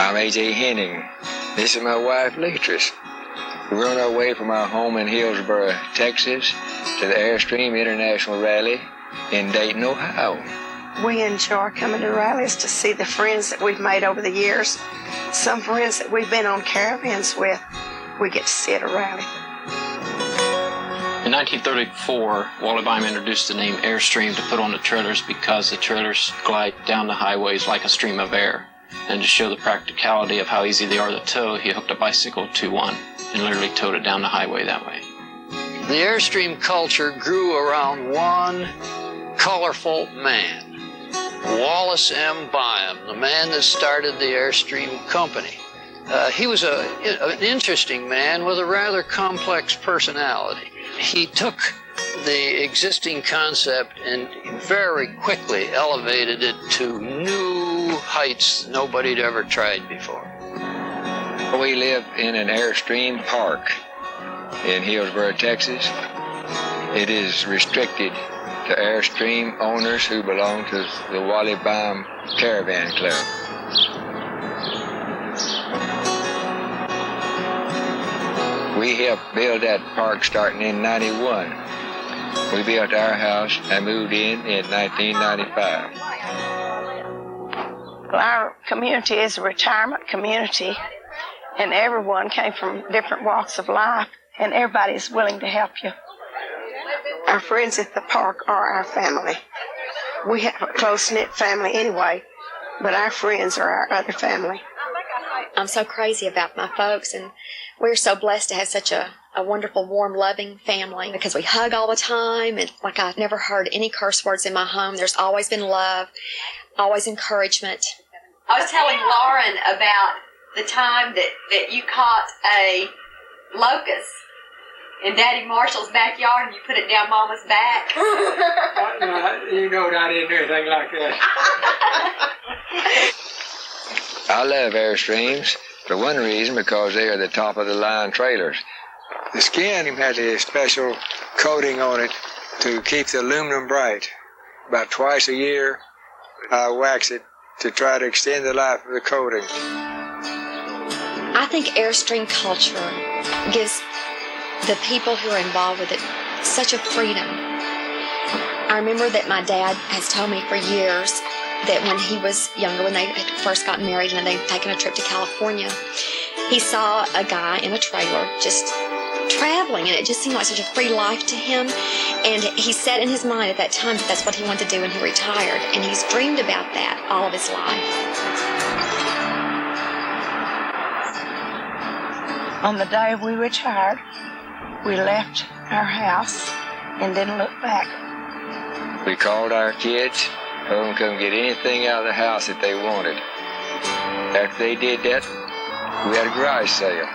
I'm A.J. Henning. This is my wife, Beatrice. We're on our way from our home in Hillsborough, Texas, to the Airstream International Rally in Dayton, Ohio. We enjoy coming to rallies to see the friends that we've made over the years. Some friends that we've been on caravans with, we get to see at a rally. In 1934, Wally Bynum introduced the name Airstream to put on the trailers because the trailers glide down the highways like a stream of air. And to show the practicality of how easy they are to tow, he hooked a bicycle to one and literally towed it down the highway that way. The Airstream culture grew around one colorful man, Wallace M. Bynum, the man that started the Airstream Company. He was an interesting man with a rather complex personality. He took the existing concept and very quickly elevated it to new heights nobody had ever tried before. We live in an Airstream park in Hillsborough, Texas. It is restricted to Airstream owners who belong to the Wally Bynum Caravan Club. We helped build that park starting in '91. We built our house and moved in 1995. Well, our community is a retirement community, and everyone came from different walks of life, and everybody's willing to help you. Our friends at the park are our family. We have a close-knit family anyway, but our friends are our other family. I'm so crazy about my folks, and we're so blessed to have such a wonderful, warm, loving family because we hug all the time, and like I've never heard any curse words in my home. There's always been love, always encouragement. I was telling Lauren about the time that you caught a locust in Daddy Marshall's backyard and you put it down Mama's back. You know I didn't do anything like that. I love Airstreams for one reason, because they are the top of the line trailers. The skin has a special coating on it to keep the aluminum bright. About twice a year, I wax it to try to extend the life of the coating. I think Airstream culture gives the people who are involved with it such a freedom. I remember that my dad has told me for years that when he was younger, when they had first gotten married and they'd taken a trip to California, he saw a guy in a trailer just traveling, and it just seemed like such a free life to him. And he said in his mind at that time that that's what he wanted to do when he retired, and he's dreamed about that all of his life. On the day we retired, we left our house and didn't look back. We called our kids, told them to come get anything out of the house that they wanted. After they did that, we had a garage sale.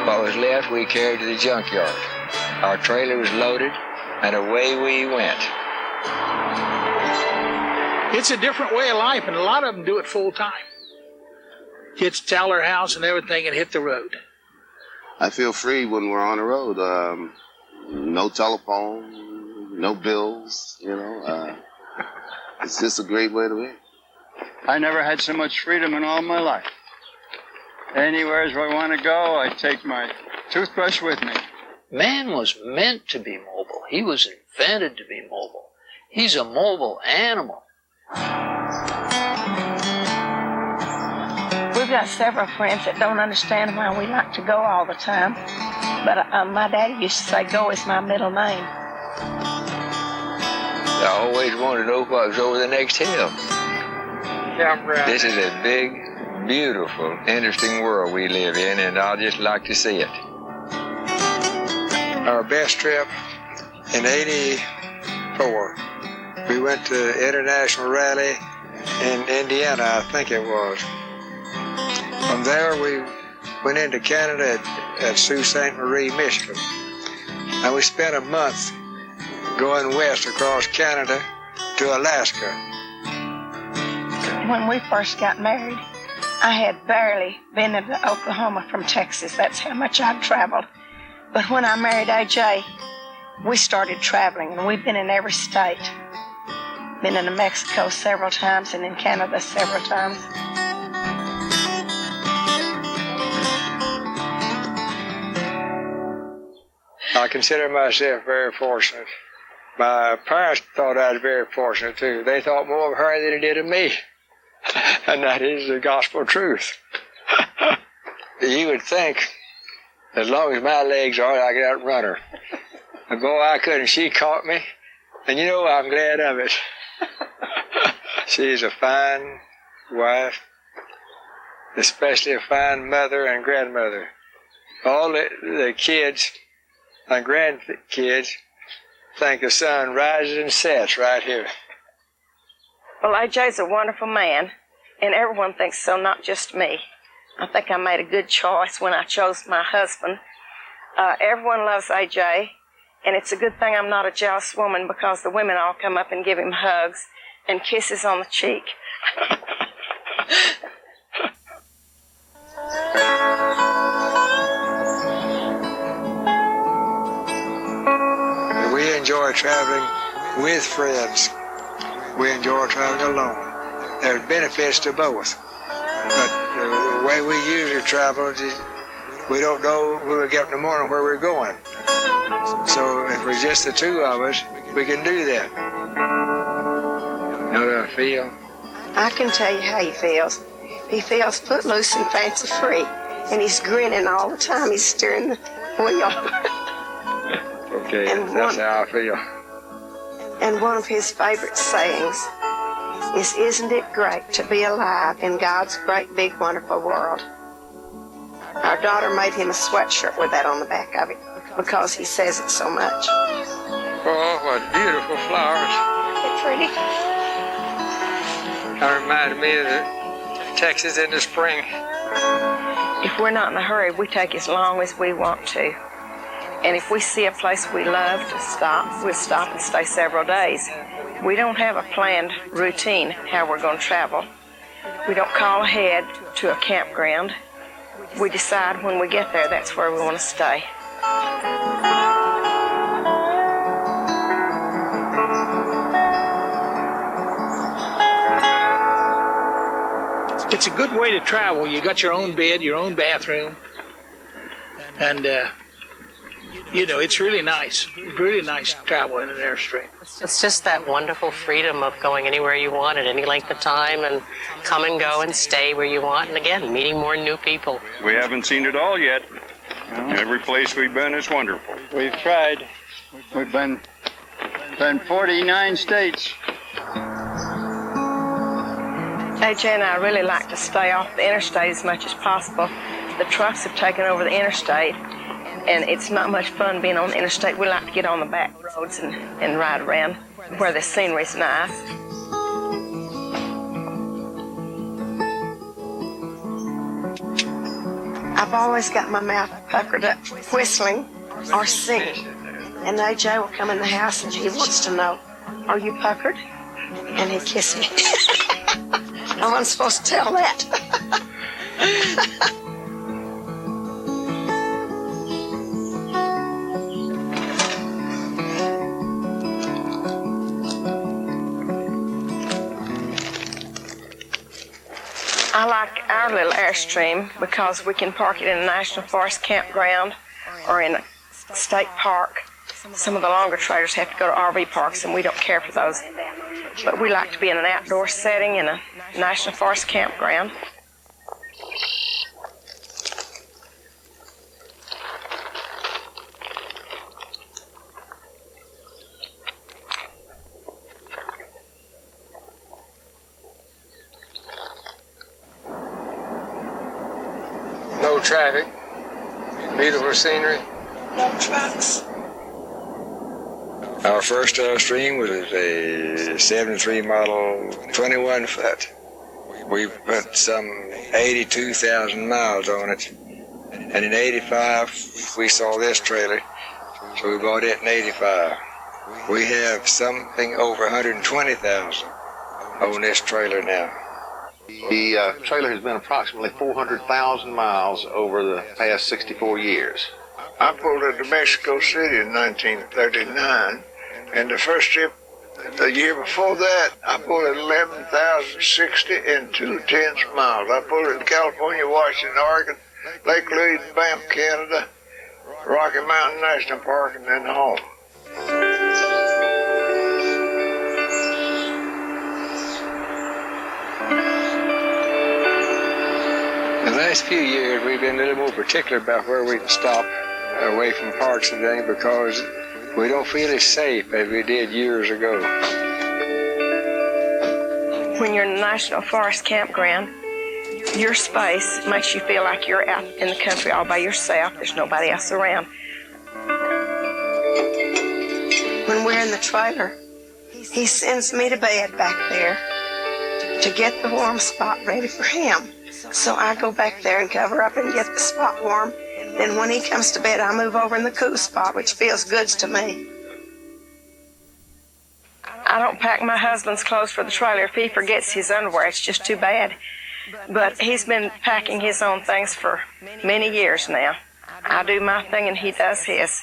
What was left, we carried to the junkyard. Our trailer was loaded, and away we went. It's a different way of life, and a lot of them do it full time. Kids sell their house and everything and hit the road. I feel free when we're on the road. No telephone, no bills, It's just a great way to be. I never had so much freedom in all my life. Anywhere where I want to go, I take my toothbrush with me. Man was meant to be mobile. He was invented to be mobile. He's a mobile animal. We've got several friends that don't understand why we like to go all the time, but my daddy used to say, "Go is my middle name." I always wanted to know what was over the next hill. This is a big, beautiful, interesting world we live in, and I'd just like to see it. Our best trip in '84, we went to the International Rally in Indiana, I think it was. From there, we went into Canada at at Sault Ste. Marie, Michigan. And we spent a month going west across Canada to Alaska. When we first got married, I had barely been into Oklahoma from Texas. That's how much I'd traveled. But when I married AJ, we started traveling, and we've been in every state. Been into Mexico several times and in Canada several times. I consider myself very fortunate. My parents thought I was very fortunate too. They thought more of her than they did of me. And that is the gospel truth. You would think, as long as my legs are, I could outrun her. But boy, I couldn't. She caught me. And you know, I'm glad of it. She's a fine wife, especially a fine mother and grandmother. All the kids and grandkids think the sun rises and sets right here. Well, AJ's a wonderful man, and everyone thinks so, not just me. I think I made a good choice when I chose my husband. Everyone loves AJ, and it's a good thing I'm not a jealous woman because the women all come up and give him hugs and kisses on the cheek. We enjoy traveling with friends. We enjoy traveling alone. There's benefits to both. But the way we usually travel is we don't know when we get up in the morning where we're going. So if we're just the two of us, we can do that. How do I feel? I can tell you how he feels. He feels footloose and fancy free, and he's grinning all the time. He's steering the wheel. Okay, that's how I feel. And one of his favorite sayings is, "Isn't it great to be alive in God's great, big, wonderful world?" Our daughter made him a sweatshirt with that on the back of it because he says it so much. Oh, what beautiful flowers. Isn't it pretty? That reminded me of the Texas in the spring. If we're not in a hurry, we take as long as we want to. And if we see a place we love to stop, we'll stop and stay several days. We don't have a planned routine how we're going to travel. We don't call ahead to a campground. We decide when we get there that's where we want to stay. It's a good way to travel. You got your own bed, your own bathroom, and you know, it's really nice to travel in an Airstream. It's just that wonderful freedom of going anywhere you want at any length of time and come and go and stay where you want, and again, meeting more new people. We haven't seen it all yet. Every place we've been is wonderful. We've tried. We've been 49 states. AJ and I really like to stay off the interstate as much as possible. The trucks have taken over the interstate, and it's not much fun being on the interstate. We like to get on the back roads and ride around where the scenery's nice. I've always got my mouth puckered up whistling or singing. And AJ will come in the house and he wants to know, "Are you puckered?" And he'd kiss me. I wasn't supposed to tell that. I like our little Airstream because we can park it in a National Forest campground or in a state park. Some of the longer trailers have to go to RV parks, and we don't care for those. But we like to be in an outdoor setting in a National Forest campground. No traffic, beautiful scenery, No trucks. Our first Airstream was a 73 model 21 foot. We put some 82,000 miles on it, And in 85, we saw this trailer, so we bought it in 85. We have something over 120,000 on this trailer now. The trailer has been approximately 400,000 miles over the past 64 years. I pulled it to Mexico City in 1939, and the first trip, the year before that, I pulled it 11,060 and 2/10 miles. I pulled it in California, Washington, Oregon, Lake Louise, Banff, Canada, Rocky Mountain National Park, and then home. The last few years, we've been a little more particular about where we can stop away from parks and things because we don't feel as safe as we did years ago. When you're in a national forest campground, your space makes you feel like you're out in the country all by yourself. There's nobody else around. When we're in the trailer, he sends me to bed back there to get the warm spot ready for him. So I go back there and cover up and get the spot warm. Then when he comes to bed, I move over in the cool spot, which feels good to me. I don't pack my husband's clothes for the trailer. If he forgets his underwear, it's just too bad. But he's been packing his own things for many years now. I do my thing and he does his.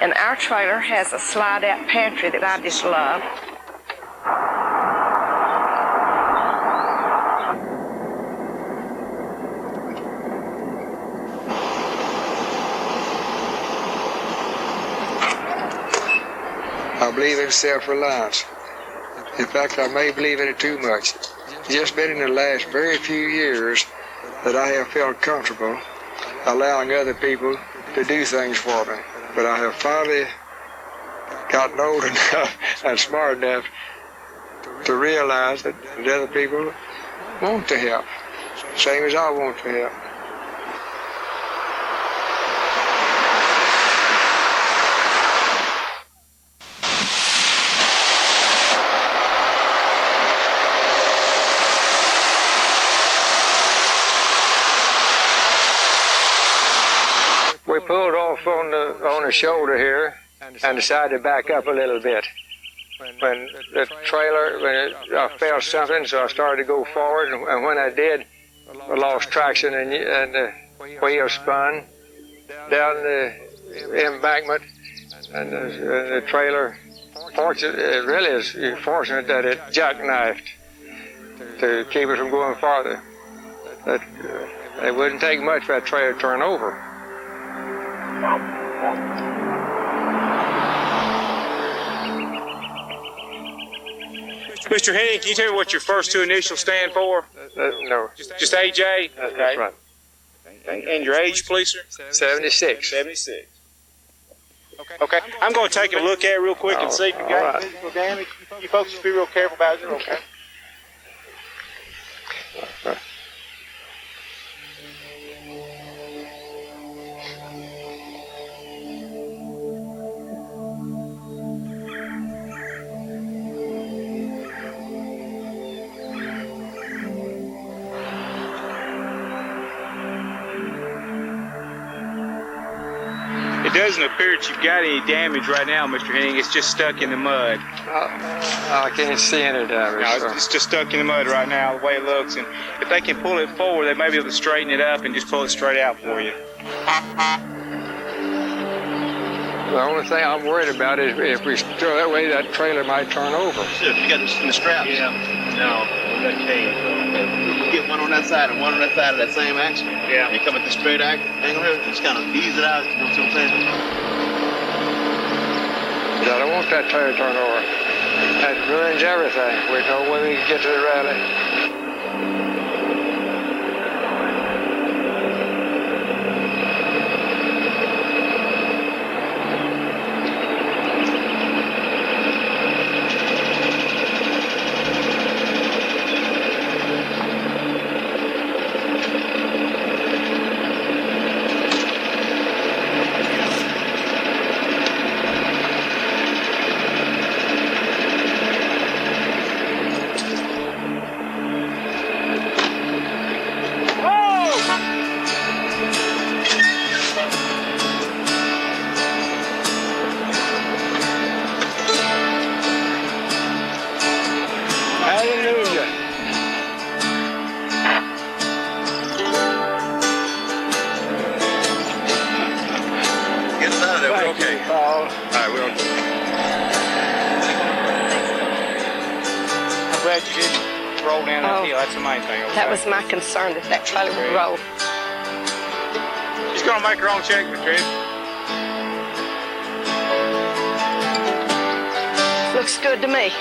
And our trailer has a slide-out pantry that I just love. I believe in self-reliance. In fact, I may believe in it too much. It's just been in the last very few years that I have felt comfortable allowing other people to do things for me. But I have finally gotten old enough and smart enough to realize that other people want to help, same as I want to help. We pulled off on the shoulder here and decided to back up a little bit. When the trailer, I felt something, so I started to go forward, and when I did, I lost traction and the wheel spun down the embankment, and the trailer, it really is fortunate that it jackknifed to keep it from going farther. It wouldn't take much for that trailer to turn over. Mr. Henning, can you tell me what your first two initials stand for? No. Just AJ? Okay. That's right. And your age, please, sir? 76. 76. Okay. I'm going to take a look at it real quick and see if you got any physical damage. You folks should be real careful about it. Okay. It doesn't appear that you've got any damage right now, Mr. Henning. It's just stuck in the mud. I can't see any damage. No, it's just stuck in the mud right now, the way it looks. And if they can pull it forward, they may be able to straighten it up and just pull it straight out for you. The only thing I'm worried about is if we go that way, that trailer might turn over. Shit, you got this in the straps. Yeah. No, we got chains. You get one on that side and one on that side of that same axle. Yeah. You come at the straight angle here, just kind of ease it out. You know what I'm saying? I don't want that trailer to turn over. That ruins everything. We know when we get to the rally. Hallelujah. Get us out of there. We're okay. Paul. All right, we're okay. I'm glad you didn't roll down that hill. That's the main thing. Okay? That was my concern, that trailer would roll. She's going to make her own check, Beatrice. Looks good to me. I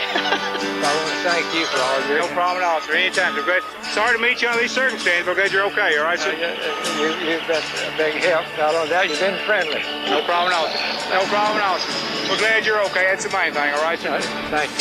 want to thank you for all this. No problem at all, sir. Anytime. So glad. Sorry to meet you under these circumstances, but glad you're okay, all right, sir? You've been a big help. Not only that, you've been friendly. No problem at all, sir. No problem at all, sir. We're glad you're okay. That's the main thing, all right, sir? Thank you.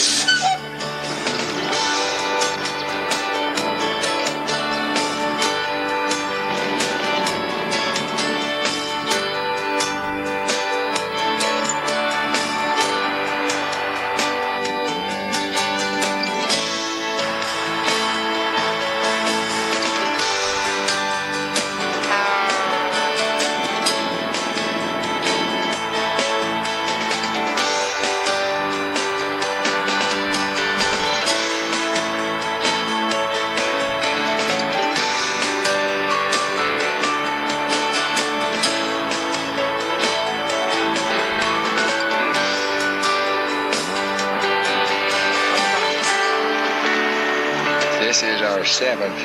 This is our 7th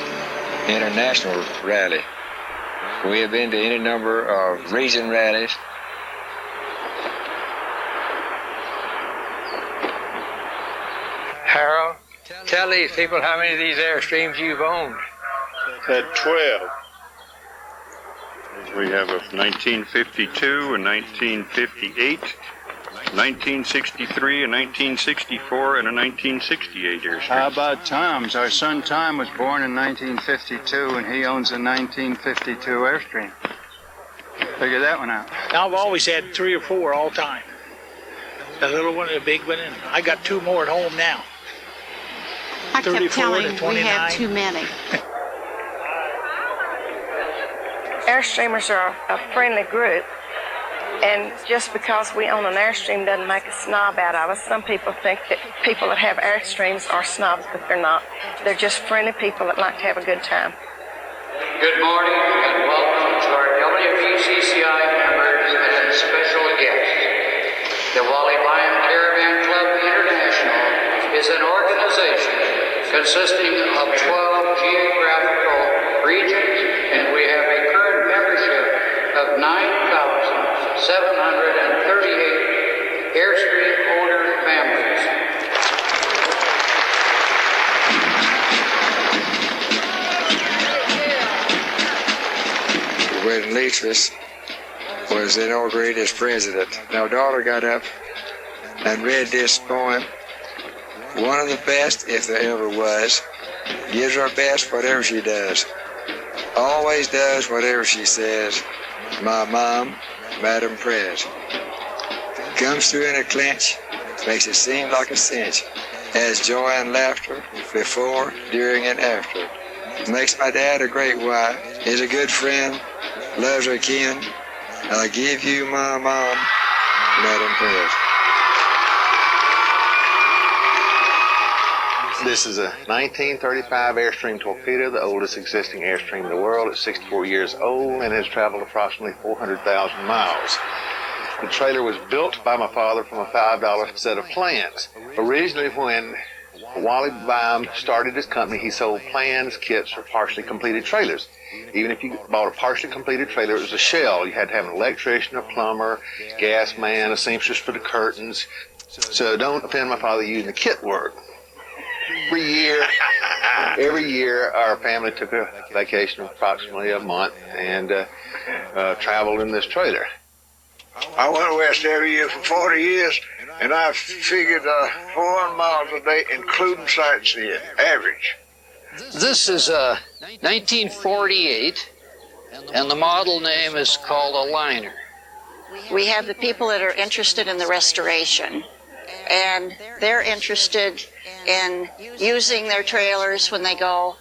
international rally. We have been to any number of region rallies. Harold, tell these people how many of these Airstreams you've owned. Had 12. We have a 1952, a 1958, 1963, a 1964, and a 1968 Airstream. How about Tom's? Our son Tom was born in 1952, and he owns a 1952 Airstream. Figure that one out. I've always had 3 or 4 all time. The little one and the big one, and I got 2 more at home now. I kept 34 telling to 29. we have too many. Airstreamers are a friendly group, and just because we own an Airstream doesn't make a snob out of us. Some people think that people that have Airstreams are snobs, but they're not. They're just friendly people that like to have a good time. Good morning and welcome to our WBCCI members and special guests. The Wally Byam Caravan Club International is an organization consisting of 12 geographical regions, and we have a current membership of 9,738 Airstream owner families. When Beatrice was inaugurated as president, our daughter got up and read this poem. One of the best, if there ever was, gives her best whatever she does. Always does whatever she says. My mom, Madam Prez. Comes through in a clinch, makes it seem like a cinch. Has joy and laughter before, during, and after. Makes my dad a great wife, is a good friend, loves her kin. I give you my mom, Madam Prez. This is a 1935 Airstream Torpedo, the oldest existing Airstream in the world. It's 64 years old and has traveled approximately 400,000 miles. The trailer was built by my father from a $5 set of plans. Originally, when Wally Byam started his company, he sold plans, kits for partially completed trailers. Even if you bought a partially completed trailer, it was a shell. You had to have an electrician, a plumber, gas man, a seamstress for the curtains. So don't offend my father using the kit word. Every year, our family took a vacation of approximately a month and traveled in this trailer. I went west every year for 40 years, and I figured 400 miles a day, including sightseeing, average. This is a 1948, and the model name is called a liner. We have the people that are interested in the restoration, and they're interested in using their trailers when they go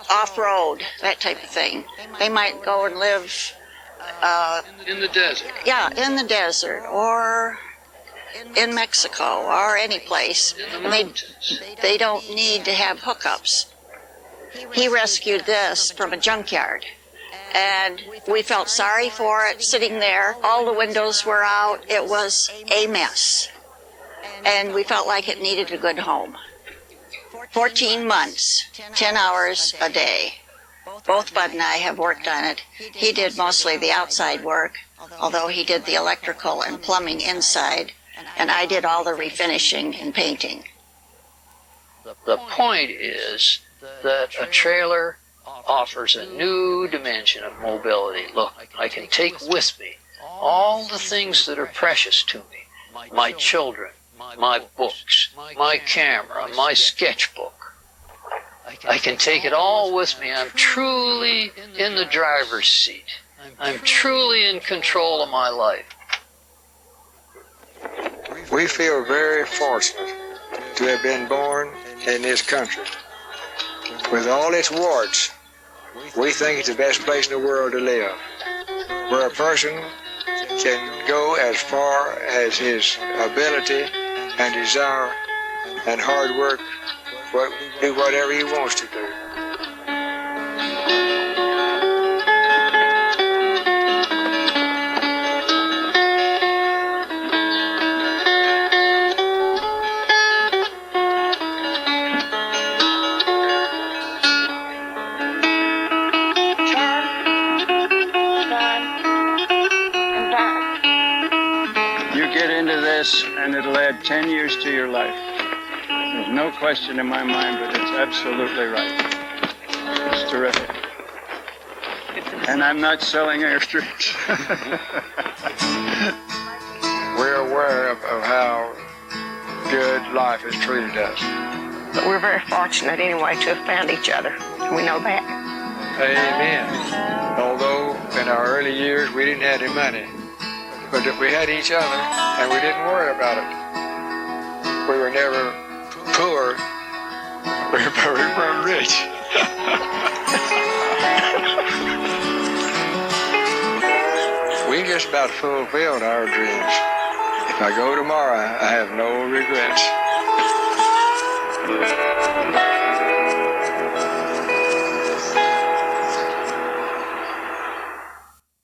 off-road, that type of thing. They might go and live in the desert. Yeah, in the desert, or in Mexico or any place, they don't need to have hookups. He rescued this from a junkyard, and we felt sorry for it sitting there. All the windows were out. It was a mess, and we felt like it needed a good home. 14 months, 10 hours a day. Both Bud and I have worked on it. He did mostly the outside work, although he did the electrical and plumbing inside, and I did all the refinishing and painting. The point is that a trailer offers a new dimension of mobility. Look, I can take with me all the things that are precious to me. My children, my books, my camera, my sketchbook. I can take it all with me. I'm truly in the driver's seat. I'm truly in control of my life. We feel very fortunate to have been born in this country. With all its warts, we think it's the best place in the world to live, where a person can go as far as his ability and desire and hard work, do whatever he wants to do. And it'll add 10 years to your life. There's no question in my mind, but it's absolutely right. It's terrific. And I'm not selling Airstreams. We're aware of how good life has treated us. But we're very fortunate anyway to have found each other. We know that. Amen. Although in our early years we didn't have any money, but if we had each other and we didn't worry about it. We were never poor, we were rich. We just about fulfilled our dreams. If I go tomorrow, I have no regrets.